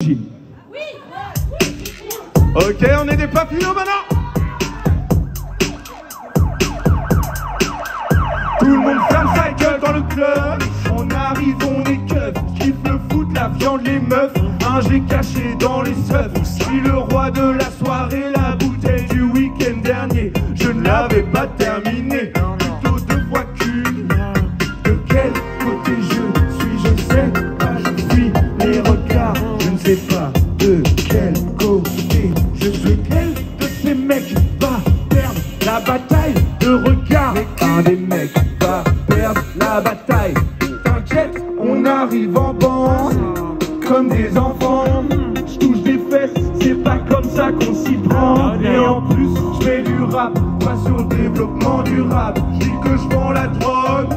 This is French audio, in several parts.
Ok, on est des papillons maintenant. Tout le monde ferme sa gueule dans le club. On arrive, on est keuf. Kiffe le foot, la viande, les meufs. Un G caché dans les seufs. Je suis le roi de la soirée, la bouteille du week-end dernier. Je ne l'avais pas terminé, plutôt deux fois qu'une. De quel côté je suis, je sais pas. Je suis les regards, je ne sais pas de quel côté je suis. Quel de ces mecs va perdre la bataille de regard? Un des mecs va perdre la bataille. T'inquiète, on arrive en bande comme des enfants. Je touche des fesses, c'est pas comme ça qu'on s'y prend. Et en plus, je fais du rap, pas sur le développement durable. Je dis que je vends la drogue,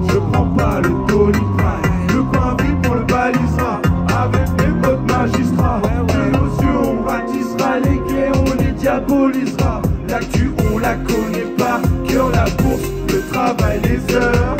je prends pas le Doliprane. Le coin vide pour le balisera, avec mes potes magistrats. L'émotion, on ratissera les gays, on les diabolisera. L'actu, on la connaît par cœur, la bourse, le travail, les heures.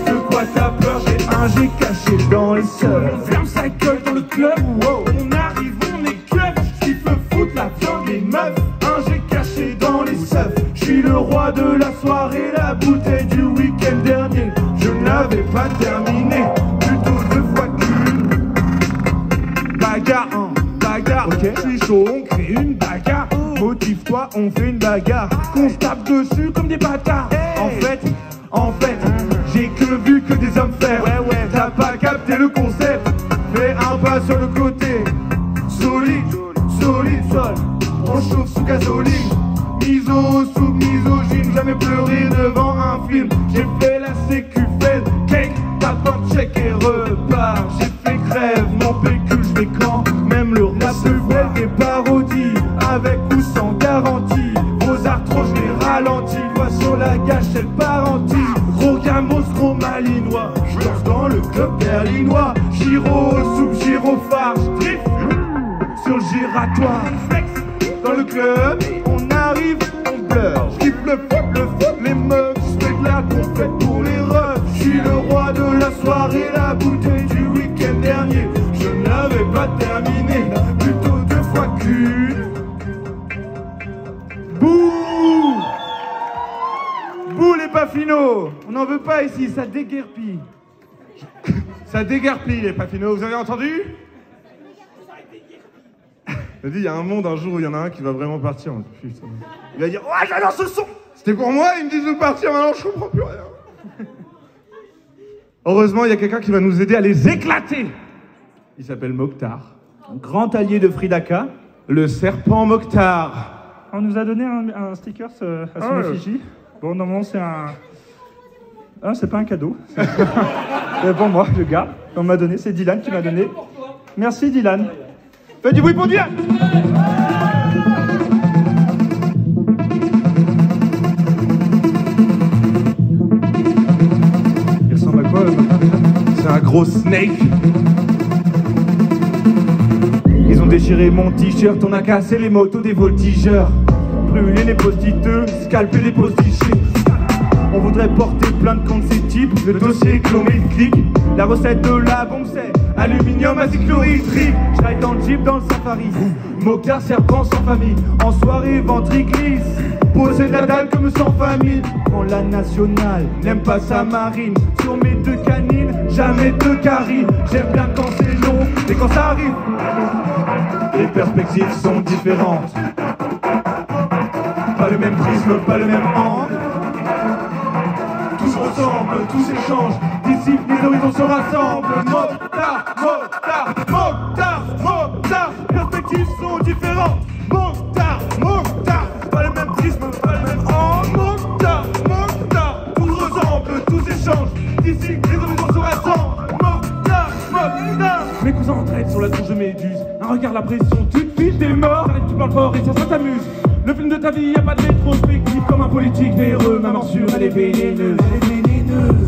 De quoi t'as peur? J'ai un G caché dans les sœurs. On ferme sa gueule dans le club, wow. On arrive, on est club. J'kiffe le foot, la viande, les meufs. Un G caché dans les seufs. J'suis le roi de la soirée, la bouteille du week-end dernier. Je n'avais pas terminé, plutôt deux fois qu'une. Bagarre, bagarre, okay. J'suis chaud, on crée une bagarre. Motive-toi, on fait une bagarre. Qu'on se tape dessus comme des bâtards. En fait, j'ai que vu que des hommes faire. Ouais, t'as pas capté le concept. Fais un pas sur le côté. Solide, sol. On chauffe sous gasoline. Miso sous misogyne. Jamais pleuré devant un film. J'ai fait la sécu, fait cake. Tape un check et repart. J'ai fait grève, mon pécule, j'fais quand même le rap se fait des parodies. Avec ou sans garantie. Vos arthros, j'les ralentis. Vois sur la gâchette parentie. Gros gamos, gros malinois. J'danse dans le club berlinois. Giro, sous gyrophare. J'drift sur le giratoire. Dans le club, on arrive, on pleure. J'kiffe le foot, les meufs. J'fais de la complète pour les refs. J'suis le roi de la soirée, la bouteille du week-end dernier. Je n'avais pas terminé, plutôt deux fois qu'une. Bouh! Bouh les Paffinos! On n'en veut pas ici, ça déguerpille. Ça déguerpille les Paffinos, vous avez entendu? Il dit, il y a un monde un jour où il y en a un qui va vraiment partir. Putain. Il va dire, ouais, j'adore ce son! C'était pour moi, ils me disent de partir, maintenant je comprends plus rien. Heureusement, il y a quelqu'un qui va nous aider à les éclater. Il s'appelle Mokhtar. Grand allié de Fridaka, le serpent Mokhtar. On nous a donné un sticker à son effigie. Bon, normalement, c'est un... Ah, c'est pas un cadeau. C'est pour moi, je garde. On m'a donné, c'est Dylan qui m'a donné. Merci, Dylan. Faites du bruit pour Dylan! Il ressemble à quoi, c'est un gros snake. Ils ont déchiré mon t-shirt, on a cassé les motos des voltigeurs. Brûler les post-iteux, scalper les postichés. On voudrait porter plainte contre ces types. Le dossier clic. La recette de la bombe c'est aluminium acyclohydrique. J'ride dans le jeep dans le safari. Mokhtar serpent sans famille. En soirée ventre glisse. Poser de la dalle comme sans famille. Quand la nationale n'aime pas sa marine. Sur mes deux canines, jamais de carie. J'aime bien quand c'est long et quand ça arrive. Les perspectives sont différentes. Pas le même prisme, pas le même angle. Tout se ressemble, tout s'échange. D'ici, les horizons se rassemblent. Mokhtar. Perspectives sont différentes. Mokhtar. Pas le même prisme, pas le même angle. Mokhtar. Tout se ressemble, tout s'échange. D'ici, les horizons se rassemblent. Mokhtar. Mes cousins entraînent sur la tour de Méduse. Un regard, la pression, tu te fiches des morts. Tu parles fort et ça t'amuse. Le film de ta vie, y'a pas de rétrospective. Comme un politique véreux, ma morsure elle est vénéneuse.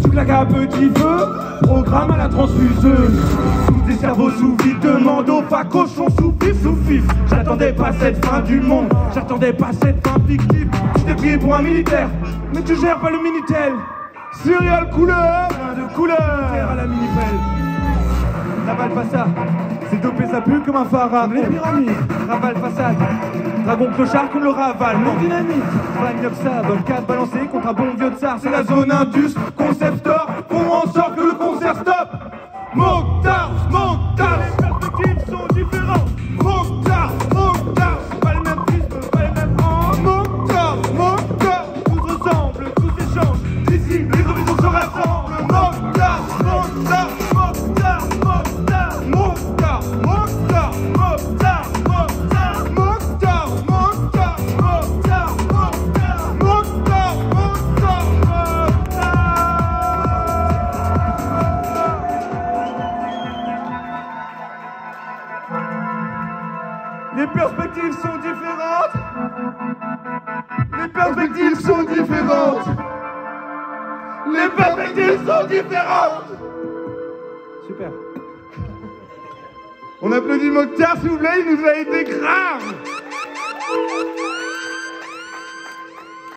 Tu claques à petit feu, programme à la transfuseuse. Sous des cerveaux sous vide, demande au fa cochon sous fif. J'attendais pas cette fin du monde, j'attendais pas cette fin fictive. Tu t'es pris pour un militaire, mais tu gères pas le Minitel. Céréales couleur, plein de couleurs, terre à la minipelle. N'avale pas ça, C'est dopé, ça pue comme un pharaon. Les pyramides, raval façade. Dragon clochard comme le raval. Non dynamite, flingue neuf ça, vol 4 balancé contre un bon vieux tsar. C'est la zone indus, concept store. Qu'on en sort que le concert stop. Mokhtar, Mokhtar, les perspectives sont différentes. Mokhtar, Mokhtar, pas le même prisme, pas les mêmes rangs. Mokhtar, Mokhtar, tout ressemble, tout s'échange. D'ici, les horizons se rassemblent. Mokhtar, Mokhtar, Mokhtar, Mokhtar, Mokhtar, Mokhtar, Mokhtar, Mokhtar, Mokhtar, Mokhtar, Mokhtar, Mokhtar, Mokhtar, Mokhtar, Les perspectives sont différentes. Les perspectives sont différentes. Les perspectives sont différentes. Super. On applaudit Mokhtar, s'il vous plaît, il nous a été grave.